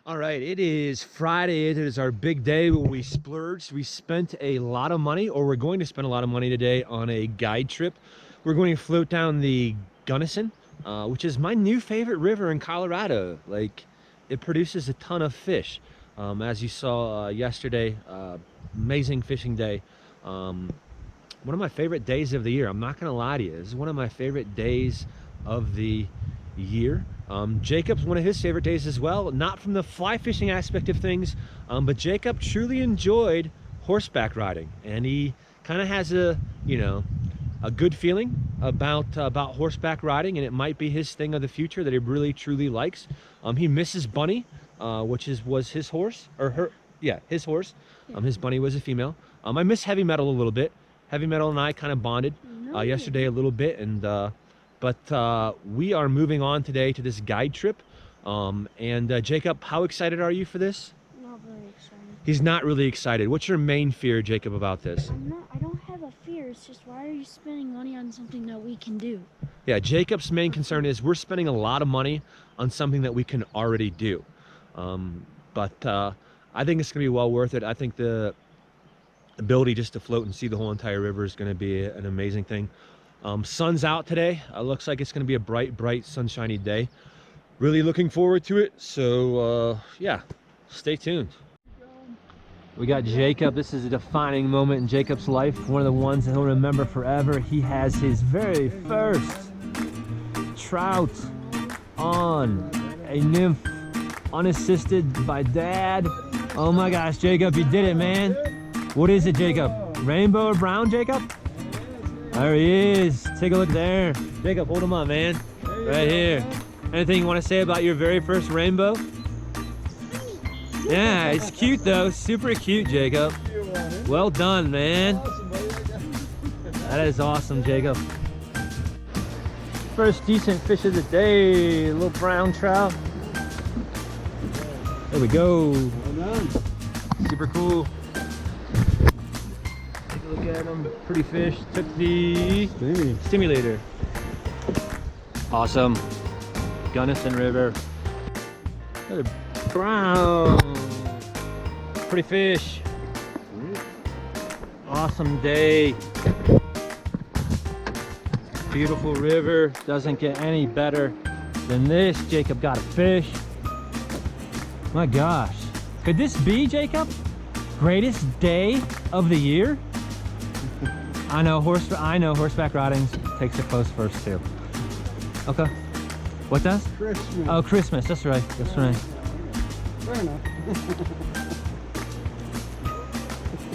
All right, it is Friday. It is our big day where we splurged. We spent a lot of money, or we're going to spend a lot of money today on a guide trip. We're going to float down the Gunnison, which is my new favorite river in Colorado. Like, it produces a ton of fish. As you saw yesterday, amazing fishing day. One of my favorite days of the year. I'm not going to lie to you. This is one of my favorite days of the year. Jacob's one of his favorite days as well, not from the fly fishing aspect of things, but Jacob truly enjoyed horseback riding, and he kind of has a good feeling about horseback riding, and it might be his thing of the future that he really truly likes. He misses Bunny, which was his horse, or her, yeah, his horse. His Bunny was a female. I miss Heavy Metal a little bit. Heavy Metal and I kind of bonded yesterday a little bit, and but we are moving on today to this guide trip. Jacob, how excited are you for this? Not very excited. He's not really excited. What's your main fear, Jacob, about this? I don't have a fear. It's just, why are you spending money on something that we can do? Yeah, Jacob's main concern is we're spending a lot of money on something that we can already do. But I think it's going to be well worth it. I think the ability just to float and see the whole entire river is going to be an amazing thing. Sun's out today. Looks like it's going to be a bright, sunshiny day. Really looking forward to it. So yeah, stay tuned. We got Jacob. This is a defining moment in Jacob's life. One of the ones that he'll remember forever. He has his very first trout on a nymph, unassisted by Dad. Oh my gosh, Jacob, you did it, man. What is it, Jacob? Rainbow or brown, Jacob? There he is. Take a look there. Jacob, hold him up, man. Right here. Anything you want to say about your very first rainbow? Yeah, it's cute though. Super cute, Jacob. Well done, man. That is awesome, Jacob. First decent fish of the day. A little brown trout. There we go. Super cool. Look at them, pretty fish. Took the stimulator. Awesome. Gunnison River. Another brown. Pretty fish. Awesome day. Beautiful river. Doesn't get any better than this. Jacob got a fish. My gosh. Could this be, Jacob, greatest day of the year? I know horseback riding takes a close first too. Okay. What does? Christmas. Oh, Christmas. That's right. That's right. Fair enough.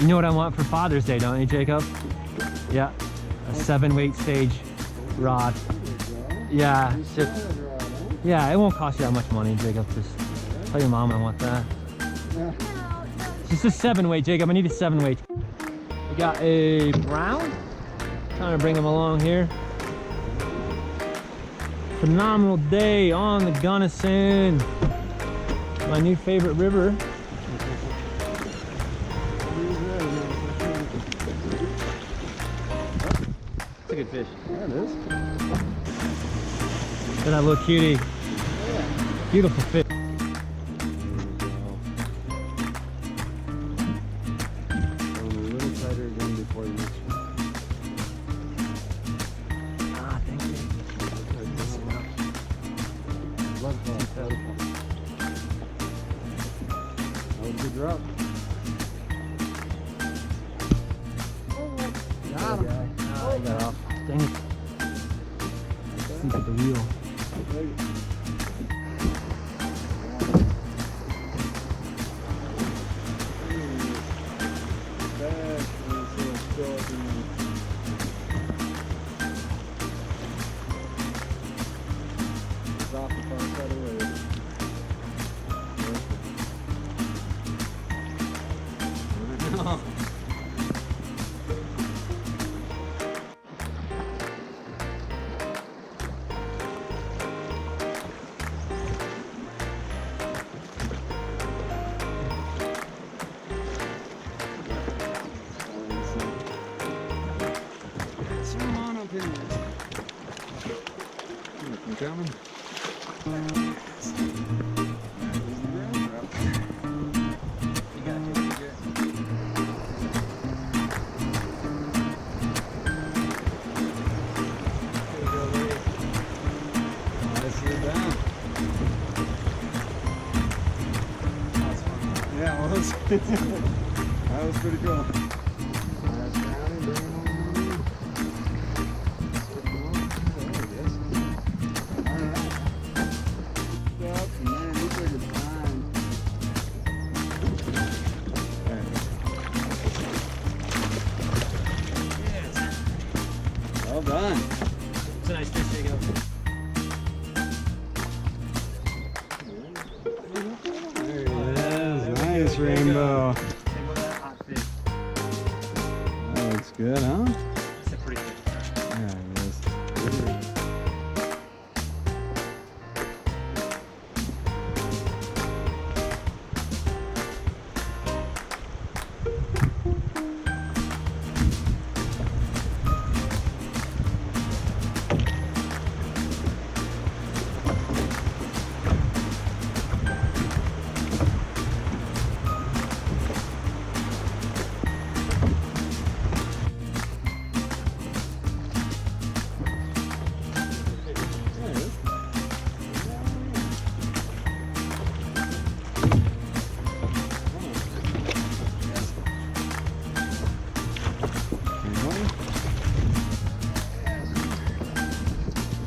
You know what I want for Father's Day, don't you, Jacob? Yeah. A 7-weight stage rod. Yeah. Yeah, it won't cost you that much money, Jacob. Just tell your mom I want that. Just a 7-weight, Jacob. I need a 7-weight. We got a brown. Trying to bring him along here. Phenomenal day on the Gunnison. My new favorite river. It's a good fish. There it is. Look at that little cutie. Beautiful fish. Good drop. Got him. Oh, he got off. Dang it. Look at the wheel. Off the far side of the road. Swim on up in there. You coming? That was pretty cool. Last round and bring him on. There he is. All right. Yep, man, he took his time. Well done. It's a nice fish, Jacob. There he is. Nice rainbow. That looks good, huh? It's a pretty good fish. Yeah, it is.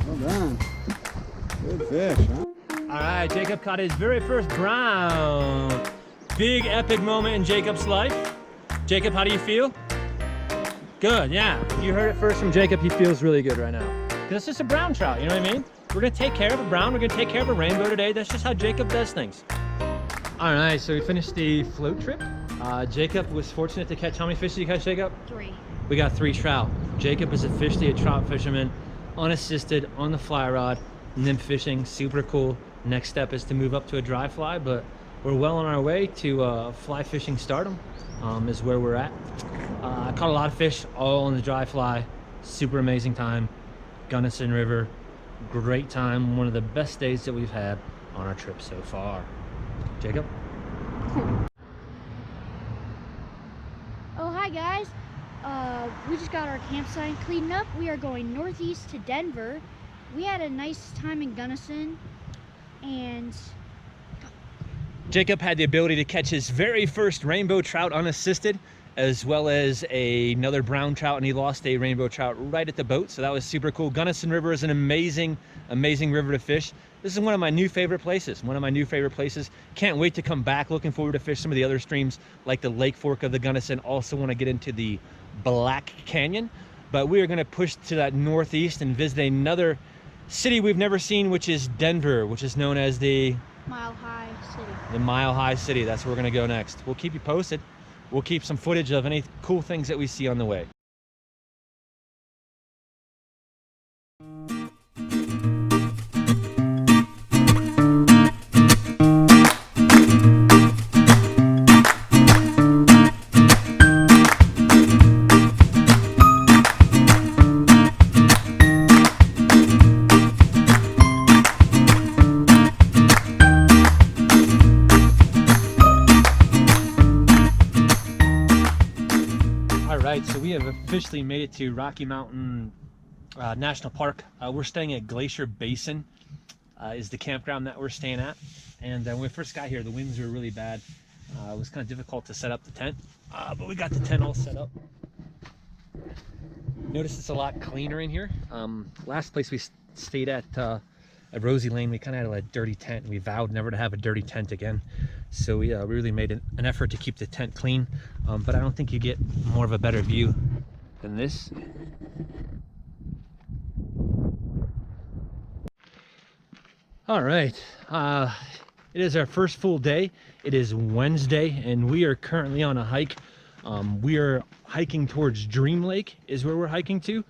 Well done. Good fish, huh? All right, Jacob caught his very first brown. Big epic moment in Jacob's life. Jacob, how do you feel? Good, yeah. You heard it first from Jacob. He feels really good right now. Because it's just a brown trout, you know what I mean? We're gonna take care of a brown, we're gonna take care of a rainbow today. That's just how Jacob does things. All right, so we finished the float trip. Jacob was fortunate to catch, how many fish did you catch, Jacob? 3. We got 3 trout. Jacob is officially a trout fisherman, unassisted, on the fly rod, nymph fishing, super cool. Next step is to move up to a dry fly, but we're well on our way to fly fishing stardom, is where we're at. I caught a lot of fish, all on the dry fly. Super amazing time. Gunnison River, great time. One of the best days that we've had on our trip so far. Jacob? Oh, hi guys. We just got our campsite cleaned up. We are going northeast to Denver. We had a nice time in Gunnison, and Jacob had the ability to catch his very first rainbow trout unassisted, as well as another brown trout, and he lost a rainbow trout right at the boat, so that was super cool. Gunnison River is an amazing river to fish. This is one of my new favorite places. Can't wait to come back. Looking forward to fish some of the other streams like the Lake Fork of the Gunnison. Also want to get into the Black Canyon, but we are going to push to that northeast and visit another city we've never seen, which is Denver, which is known as the Mile High City. Mile High City. That's where we're going to go next. We'll keep you posted. We'll keep some footage of any cool things that we see on the way. So we have officially made it to Rocky Mountain National Park. We're staying at Glacier Basin, is the campground that we're staying at. And when we first got here, the winds were really bad. It was kind of difficult to set up the tent, but we got the tent all set up. Notice it's a lot cleaner in here. Last place we stayed at Rosie Lane, we kind of had a dirty tent, and we vowed never to have a dirty tent again. So we really made an effort to keep the tent clean, but I don't think you get more of a better view than this. All right, it is our first full day. It is Wednesday, and we are currently on a hike. We are hiking towards Dream Lake is where we're hiking to,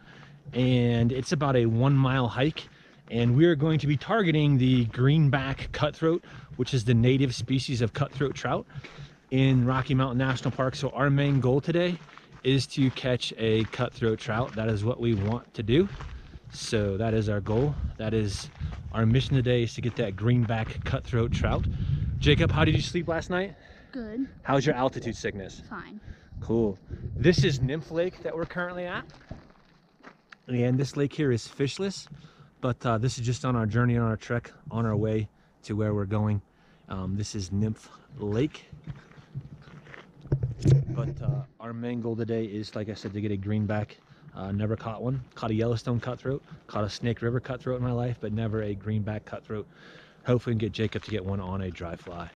and it's about a 1 mile hike. And we are going to be targeting the greenback cutthroat, which is the native species of cutthroat trout in Rocky Mountain National Park. So our main goal today is to catch a cutthroat trout. That is what we want to do. So that is our goal. That is our mission today, is to get that greenback cutthroat trout. Jacob, how did you sleep last night? Good. How's your altitude sickness? Fine. Cool. This is Nymph Lake that we're currently at. And this lake here is fishless. But this is just on our journey, on our trek, on our way to where we're going. This is Nymph Lake. But our main goal today is, like I said, to get a greenback. Never caught one. Caught a Yellowstone cutthroat, caught a Snake River cutthroat in my life, but never a greenback cutthroat. Hopefully we can get Jacob to get one on a dry fly.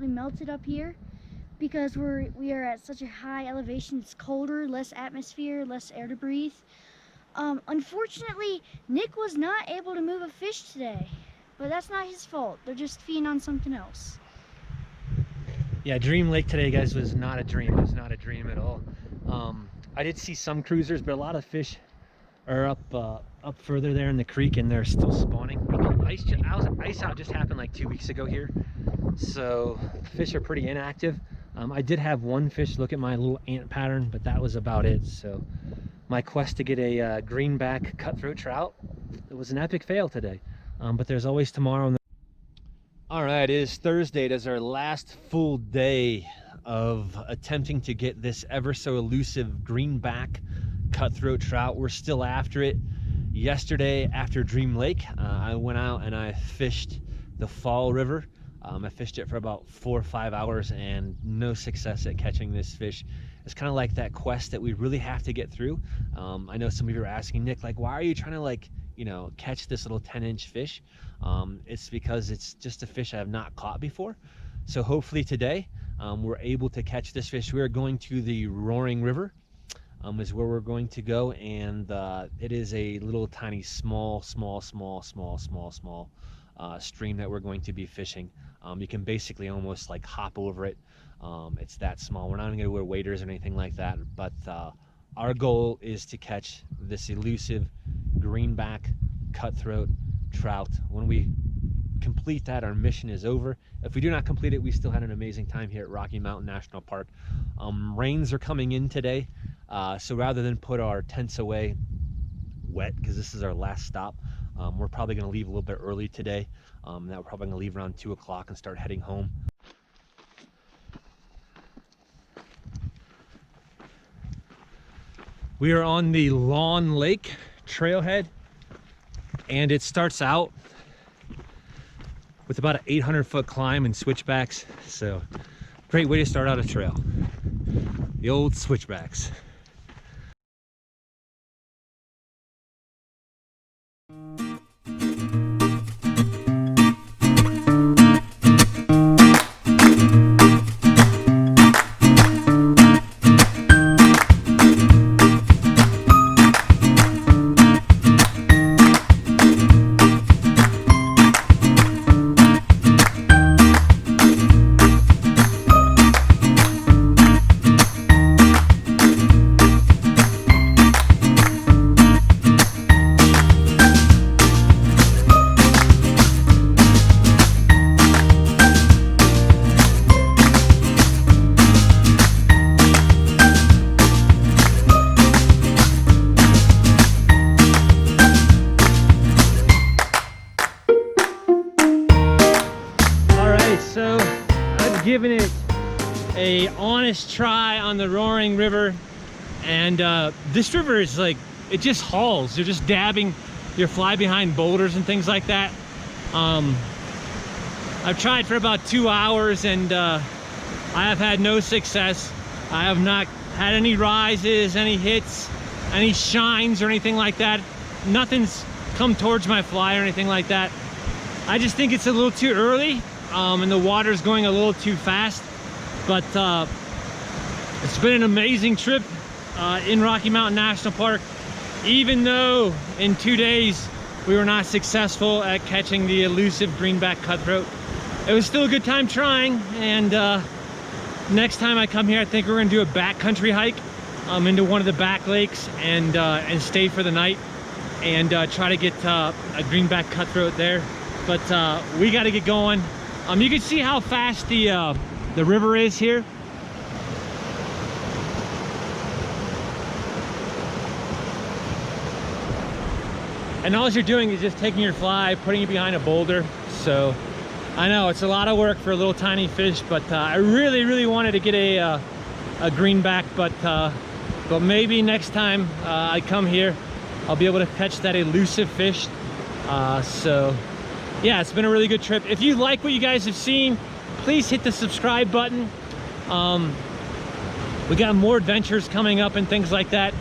Melted up here because we are at such a high elevation. It's colder, less atmosphere, less air to breathe. Unfortunately, Nick was not able to move a fish today, but that's not his fault. They're just feeding on something else. Yeah, Dream Lake today, guys, was not a dream. It was not a dream at all. I did see some cruisers, but a lot of fish are up further there in the creek, and they're still spawning. Ice out just happened like 2 weeks ago here, so fish are pretty inactive. I did have one fish look at my little ant pattern, but that was about it. So my quest to get a greenback cutthroat trout, it was an epic fail today, but there's always tomorrow. All right, it is Thursday. It is our last full day of attempting to get this ever so elusive greenback cutthroat trout. We're still after it. Yesterday after Dream Lake, I went out and I fished the Fall River. I fished it for about 4 or 5 hours and no success at catching this fish. It's kind of like that quest that we really have to get through. I know some of you are asking, Nick, like, why are you trying to, like, you know, catch this little 10-inch fish? It's because it's just a fish I have not caught before. So hopefully today we're able to catch this fish. We are going to the Roaring River, is where we're going to go, and it is a little tiny small stream that we're going to be fishing. You can basically almost like hop over it. It's that small. We're not going to wear waders or anything like that, but our goal is to catch this elusive greenback cutthroat trout. When we complete that, our mission is over. If we do not complete it, we still had an amazing time here at Rocky Mountain National Park. Rains are coming in today, so rather than put our tents away wet, because this is our last stop, we're probably going to leave a little bit early today. That we're probably going to leave around 2 o'clock and start heading home. We are on the Lawn Lake trailhead, and it starts out with about an 800-foot climb and switchbacks. So great way to start out a trail. The old switchbacks. giving it a honest try on the Roaring River. And this river is like, it just hauls. You're just dabbing your fly behind boulders and things like that. I've tried for about 2 hours and I have had no success. I have not had any rises, any hits, any shines or anything like that. Nothing's come towards my fly or anything like that. I just think it's a little too early and the water's going a little too fast. But it's been an amazing trip in Rocky Mountain National Park. Even though in 2 days we were not successful at catching the elusive greenback cutthroat, it was still a good time trying. And next time I come here, I think we're gonna do a backcountry hike into one of the back lakes and stay for the night and try to get a greenback cutthroat there. But we got to get going. You can see how fast the river is here. And all you're doing is just taking your fly, putting it behind a boulder. So I know it's a lot of work for a little tiny fish, but I really wanted to get a greenback, but maybe next time I come here, I'll be able to catch that elusive fish. So yeah, it's been a really good trip. If you like what you guys have seen, please hit the subscribe button. We got more adventures coming up and things like that.